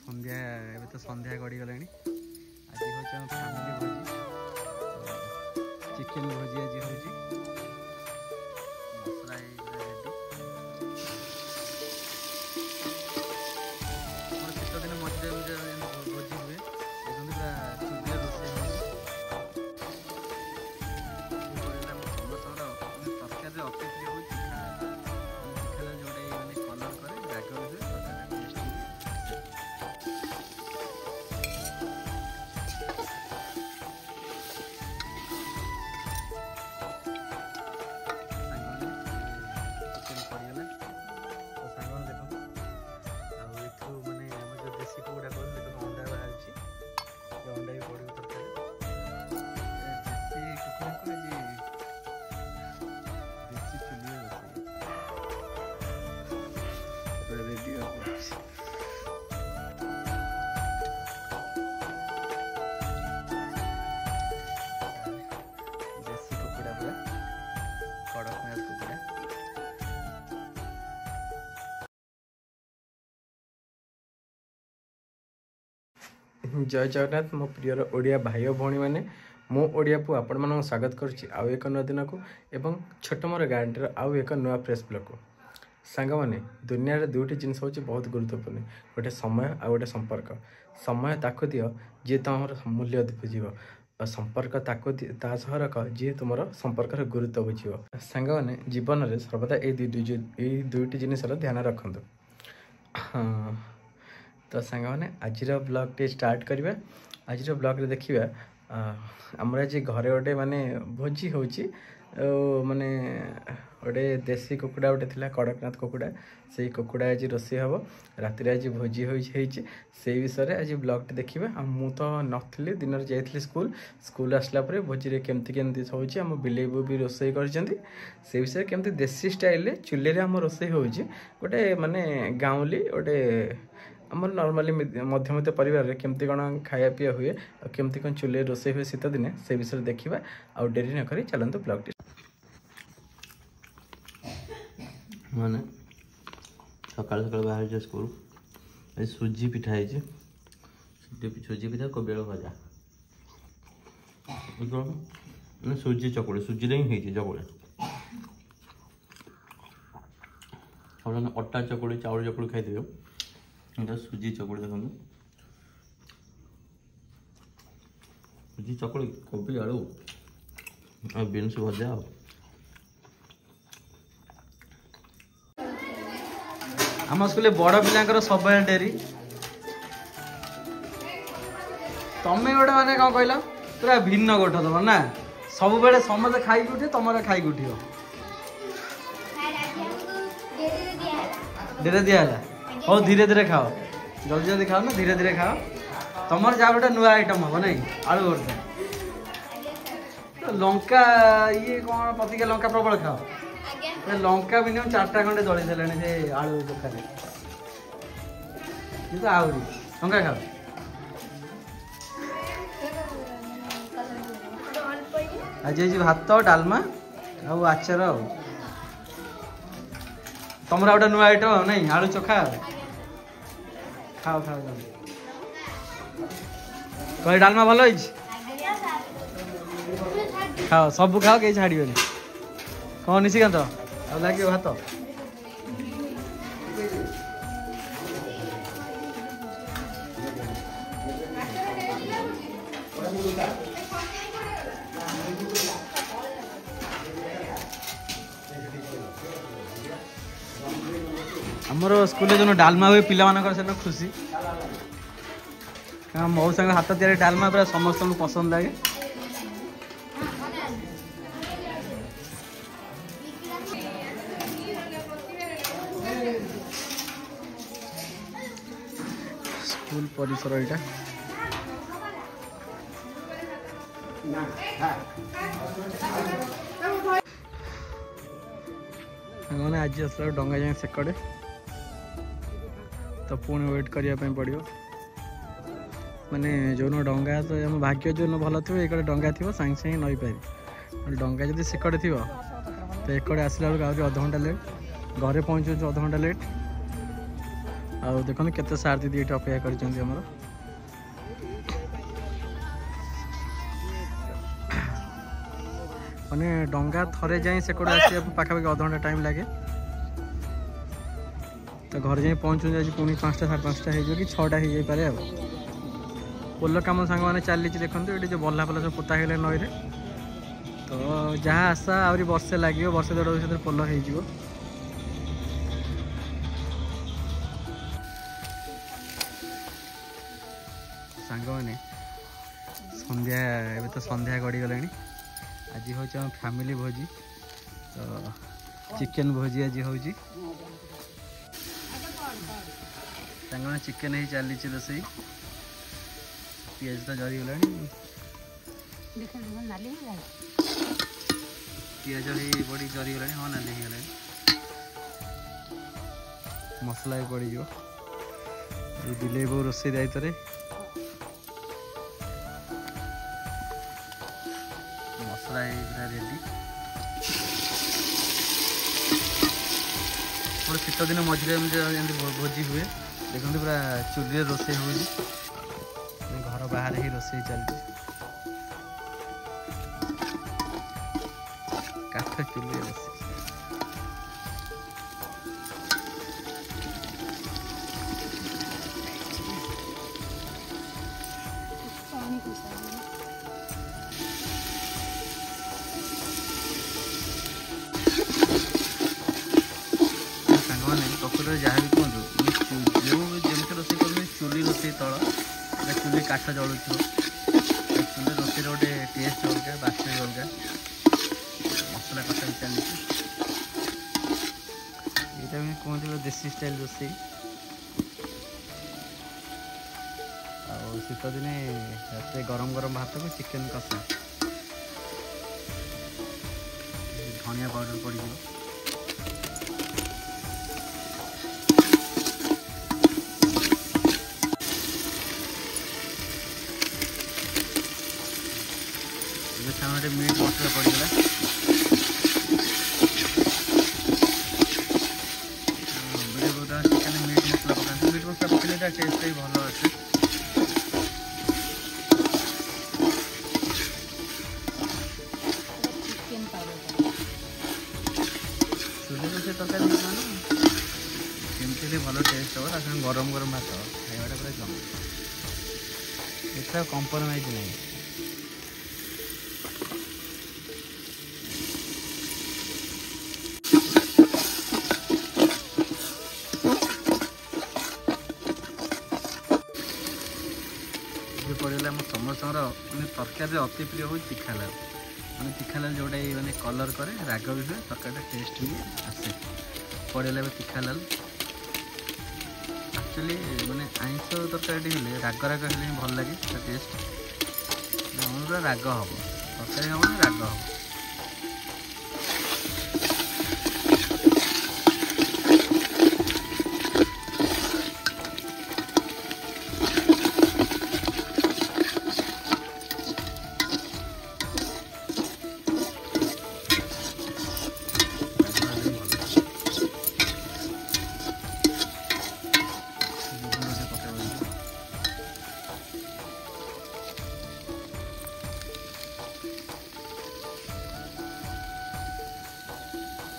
संध्या एबे तो संध्या गड़ी गलानी आज हूँ फैमिली भोजी चिकेन भोजी आज हूँ मसला शीत दिन मझे भोजी हुए पूरा चूल्हे रोषे समस्त तरकारी अपेक्षा हो जोड़े कलर करे राग हुए जय जगन्नाथ मो प्रियर ओडिया भाई भौणी मैंने मो ओडिया को आपण मान स्वागत करुच्ची आउ एक नया दिन को एवं छोट मोर गाँव आउ एक नुआ प्रेस ब्लॉग को सांग मैंने दुनिया रे दुईटी जिनस हूँ बहुत गुरुत्वपूर्ण गोटे समय आ गोटे संपर्क समय ताको दियो जी तुम मूल्य बुझे और संपर्क ताको सह रख जी तुम संपर्क गुरुत्व बुझे सांग मैंने जीवन में सर्वदा ये दुईटी जिनस ध्यान रखु। हाँ तो सांग मैंने आज ब्लॉग टे स्टार्ट करवा आज ब्लॉग रे देखिए आमर आज घरे गोटे माने भोजी हो माने गोटे देसी कुकुड़ा गोटे थिला कड़कनाथ कुकुड़ा से कुकुड़ा आज रोषे हम राति आज भोजी से विषय आज ब्लॉग टे देखिए मु तो नथली दिन जाइए स्कूल आसला भोजी केमती सब आम बिलेई बो भी रोषे कर विषय केमती देसी स्टाइल चूल्हे आम रोषे हो गोटे माने गाँवली गोटे आमर नॉर्मली मध्यमित परिवार केमती कौन खाया पीया हुए और केमती कौन चूल्हे रोषे हुए शीत दिने से विषय देखा आउ डेरी न करी चलते ब्लॉग टी माने सकाल सकाल बाहर जा स्कूल सुजी पिठा है सुजी पिठा कोबी आलू भजा मैंने सुजी चकुड़ी सुजी ही चकुड़ी सब अटा चकुड़ी चाउल चकुड़ी खाई सुजी चकुड़ी देखो सुजी चकुड़ी कोबी आलू और बीन्स भजा आम स्कूल बड़ पिला सब डेरी तमें गोटे माने कौन कहल पूरा भिन्न गोठ दब ना सब बेले समझे खाई उठे तुम खाई उठ धीरे दिहला हो धीरे धीरे खाओ जल्दी जल्दी खाओ ना धीरे धीरे खाओ तुम जहाँ गोटे नुआ आइटम हम ना आलू गोटे लंका ये कौन पतिका लंका प्रबल खाओ लंका मिनिमम 4टा खंडे दली देले से आलू चोखारे किंतु आहरी लंका खाओ आज भात डालमा आ आचार तुम गोटे नुआ आइटम नहीं आलू चोखा खाओ खाओ कहीं डालमा भल खाओ सब खाओ कहीं छाड़े कौन निशिकांत आ लगे भात आमर स्कूल जो डालमा हुए पिला से खुशी मो संग हाथ तैयारी डालमा पूरा समस्त को पसंद लगे स्कूल परिसर यहाँ मैंने आज आसला डंगा जाए सेकड़े तो पुणी वेट करने पड़ो माने जो डंगा तो आम भाग्य जो भल थो एक डंगा थी सागे सागे नई पारि डंगा जब सेकड़े थी तो एकड़े आसला बेलू आज अध घंटा लेट घरे पहुँचू अध घंटा लेट आउ देखो केते सार दीदी ये अपेक्षा कर माने डंगा थरे जाए से आसा पाखापाखि अध घंटा टाइम लगे तो घर जाए पहुँचू आज पुणी 5टा 5:30 हो कि 6टा हो जाए पोल कम सांग मैंने चली देखते ये जो बल्ला फल्ला सब पोता है नई रे तो जहाँ आशा आहरी वर्षे लगे वर्षे 1.5 वर्ष पोल हो सांग मैंने संध्या एवं तो संध्या गड़ी गला आज हूँ आम फैमिली भोजी तो चिकेन भोजी आज हूँ मैंने चिकेन ही चली रोसई पिज तो जरी गला पिज ही बड़ी जरी गला हाँ नाली गला मसला भी पड़ दिले बो रोसई दायित्व मसला रेडी पूरा शीत दिन मझे भोजी हुए देखते पूरा चूल्हे रोसे हो घर बाहर ही रोसे चलती काठ चूल्हे रोसे जहाँ भी कहूँ जो जमी रोसे कर चूली रोसे तल चूली काठ जलु चूली रोसे गोटे टेस्ट अलग बास्ना अलग मसला कटा भी चली यहाँ भी कहते देसी स्टाइल रोसे शीत दिने रात गरम गरम भात को चिकेन कषा धनिया पाउडर पड़ मीट मसला पड़गला चिकेन मीट मसला पकाते मीट मसला पकड़े टेस्ट भी भल अच्छे चूल्हे रोसे तरकारी केमती भल टेस्ट हम गरम गरम भात खाइबाटा पूरा जम एटा कम्प्रोमाइज नहीं पड़ेगा आम समस्त मैंने तरकारी अति प्रिय हो तीखा लाल मैंने तीखा लाल जोटा मैंने कलर करे राग भी हुए तरकारी टेस्ट भी आसे पड़ेगा तीखा लाल एक्चुअली मैंने आइंस तरकारी हेल्ले राग राग हेल्ले भल लगे टेस्ट पूरा राग हम तरकारी हम राग हम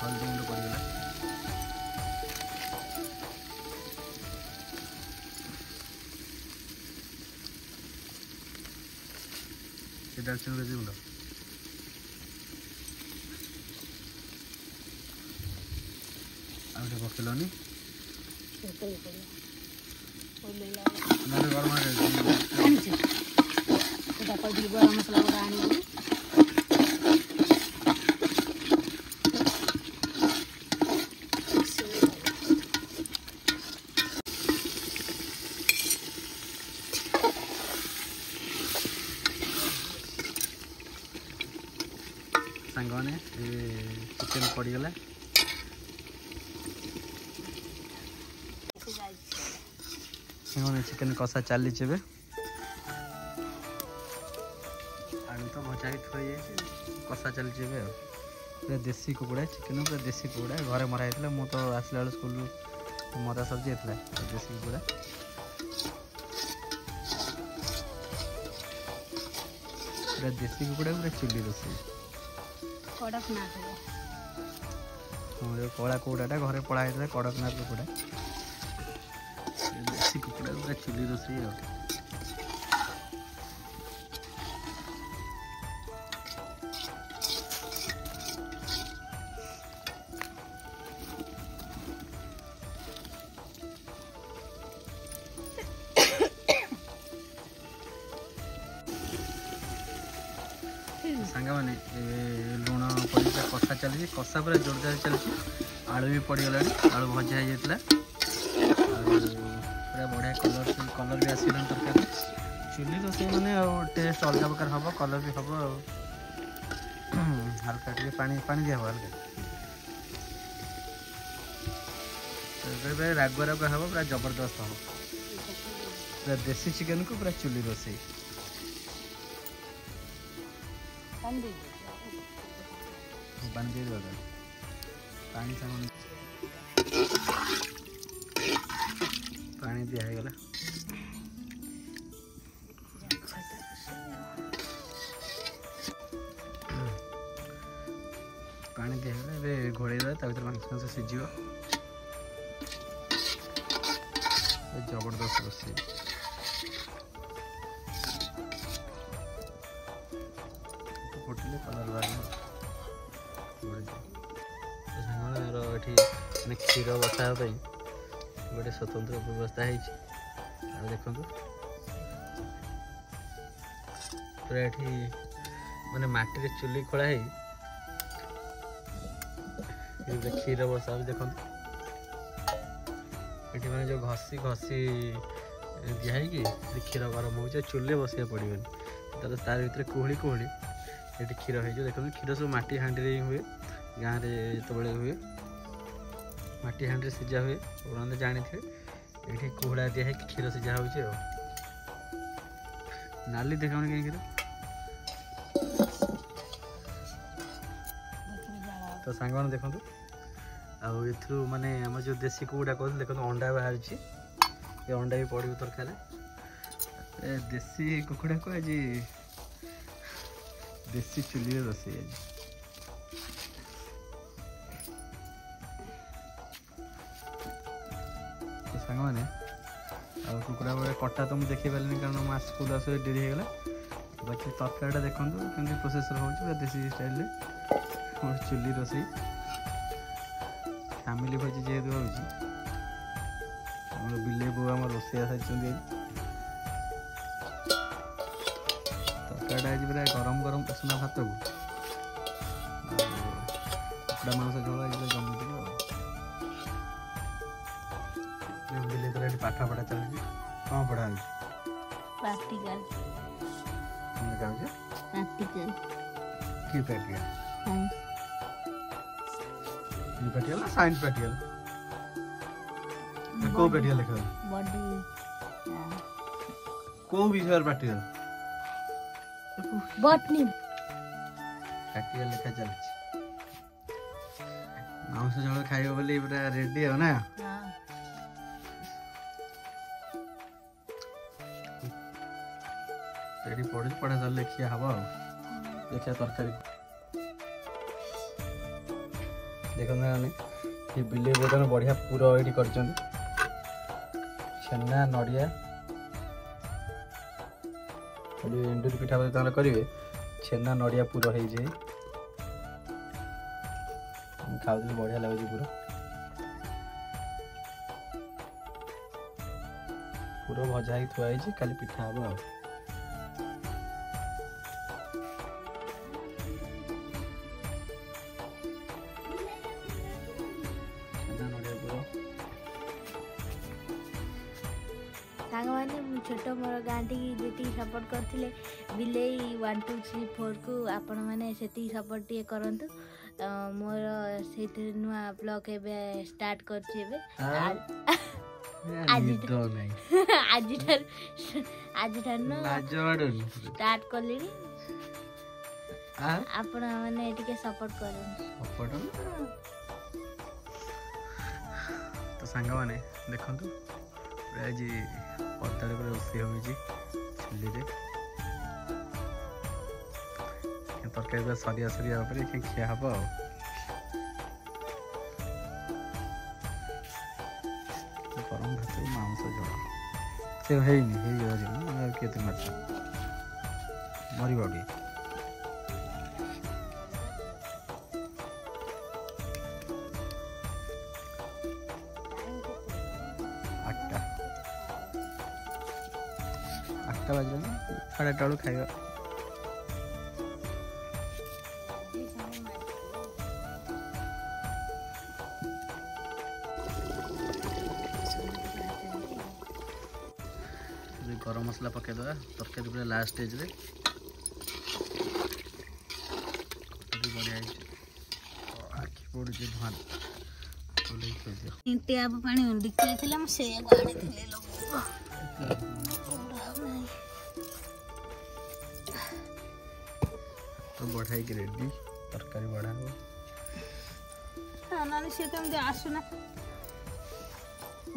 हल्दी गुंड पड़गला दालचीनी गुंड आगे पकड़नी गरम गरम मसला सांगने चिकेन पड़गला सांगने चिकेन कषा चली आलू तो भजा ही थोड़ी कषा चली पूरा देसी कुकुड़ा चिकेन पूरा देसी कुकुड़ा घरे मरा होता मुझे तो आसला बेल स्कूल मरा सब्जी होता देसी कुकुड़ा पूरा देसी कुकुड़ा पूरा चुली रोषे कड़कनाथ हाँ जो कला कुकुड़ाटा घरे पड़ा होता कड़कनाथ कुकुड़ा देसी कुकुड़ा पूरा चुली रोषे सांग मैंने लुण पड़ कषा चली कषा पूरा जोरदार चलती आलू भी पड़गला आलू भजा हो जाता पूरा बढ़िया कलर भी आसगला तरकारी चुली रोषे मैंने टेस्ट अलग प्रकार हम कलर भी हम हल्का टे पानी दिया हल्का राग राग हम पूरा जबरदस्त हम पूरा देसी चिकेन को पूरा चुली रोषे पानी दे दो पानी सामान पानी दिया है गला पानी दिया है घोड़े भर मांस सीझ जबरदस्त रोषे फुटले कलर बाहर ये क्षीर बसा गोटे स्वतंत्र व्यवस्था है देखो पूरा ये माने माटी चुली खोला है क्षीर बसा देखो ये मैंने जो घसी घसी दिखाई कि क्षीर गरम हो चुले बसया पड़े तार भर कुहड़ी कुहड़ी ये क्षीर हो देखो क्षीर सब माटी हांडी हुए गाँव में जो हुए माटी हांडी सीझा हुए आपने जानी थे ये कुहड़ा दिहे क्षीर सीझा हो नाली देखा कहीं क्षीर तो सांग मैंने देखो आउ माने आम जो देसी कुकुड़ा कहते देखो अंडा बाहर ये अंडा भी पड़ो तरकारी देसी कुकुड़ा को आज देसी चुली रोषे आज तो सांग मैंने कुकुड़ा बड़े कटा तो मुझे देखी पारे कारण मैं स्कूल आस डेरी होगा बाकी तरकारीटा देखो कमी प्रोसेस हो देसी स्टाइल चुली रोषे फैमिली भोजी जेहेतु हो बिले बो आम रोषे सारी तरकारीटा आज पूरा गरम गरम उषुना भात को कुकुड़ा मांस झोल आज जमी बिले तो पाठ पढ़ा चलती कौन पढ़ा प्रैक्टिकल प्रैक्टिकल की प्रैक्टिकल प्रैक्टिकल ना साइंस प्रैक्टिकल को प्रैक्टिकल लिखा बॉडी को विषय प्रैक्टिकल बॉटनी प्रैक्टिकल लिखा चलछि मांस झोल खाइबो बोली पूरा रेडी हो ना रेडी पड़े पढ़ा चल लिखिया हम देखिया तरकारी देखो ये बिले बोर्डन बढ़िया पूरा ये कर छेना नड़िया एंडूरी पिठा करेंगे छेना नड़िया पूरा हो खाऊ बढ़िया लगे पूरा पूरा भजा ही थुआ खाली पिठा हम आ छोट मोर गाँ टी जी सपोर्ट करते बिले 1 2 3 4 को आपण मैंने से सपोर्ट टे करूँ मोर से नुआ ब्लॉग ए स्टार्ट कर स्टार्ट कले आपण मैंने सपोर्ट कर तो सांग मैंने देखु आज पदाड़े पूरा रोषे हो चुली तरकारी पूरा सरिया सरिया खिया हम गरम भात मांस झोल से है किए माछ मर आठटा बजल ना 8:30 बेलू खाइबा गरम मसला पकईदे तरकारी पूरा लास्ट स्टेज रे बढ़िया आखि पड़ू धान टैप पानी डिक्की से तो बढ़ाई की रेडी तरकारी बढ़ा हो ना से तो आसुना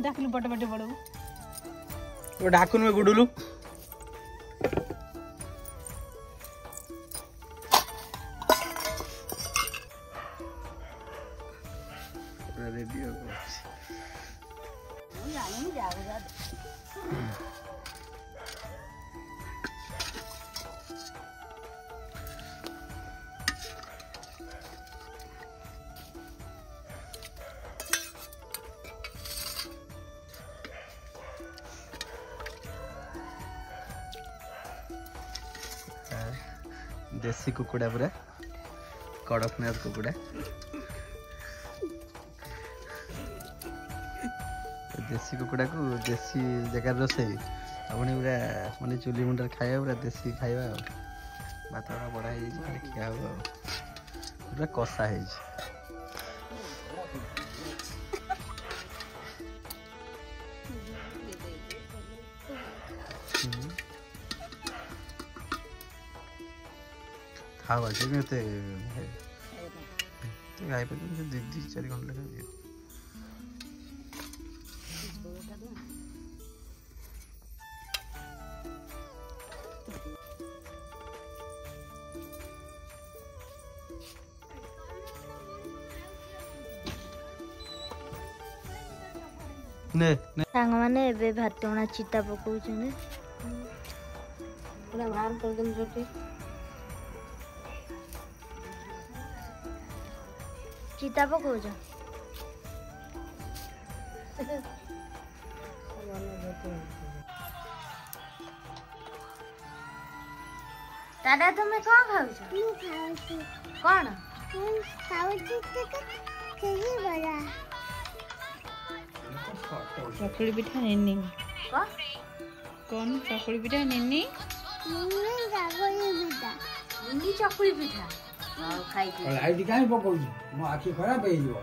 डाकलु पटपटे पड़ू वो डाकुन में गुडुलू रेडी हो देसी कुकुड़ा पूरा कड़कनाथ कुकुड़ा देसी कुकुड़ा को देसी जगह रोसे अपनी पूरा माने चुली मुंडर खाया पूरा देसी खाଇବା भात बड़ा है खिया हो पूरा कषा है खावा से में ते गाय पे 2-4 घंटे लगा ने सांग माने बे भातोना चिता पकाउ छने पूरा बाहर कर देम रोटी चिता पकाउ छ दादा तुम्हें कौन खाऊ छ कौन खाऊ छ चकुली पिठा निन्नी कौन चकुली पिठा निन्नी चकुली पिठा आई काहे पकाउछु म आखि खराब भइयो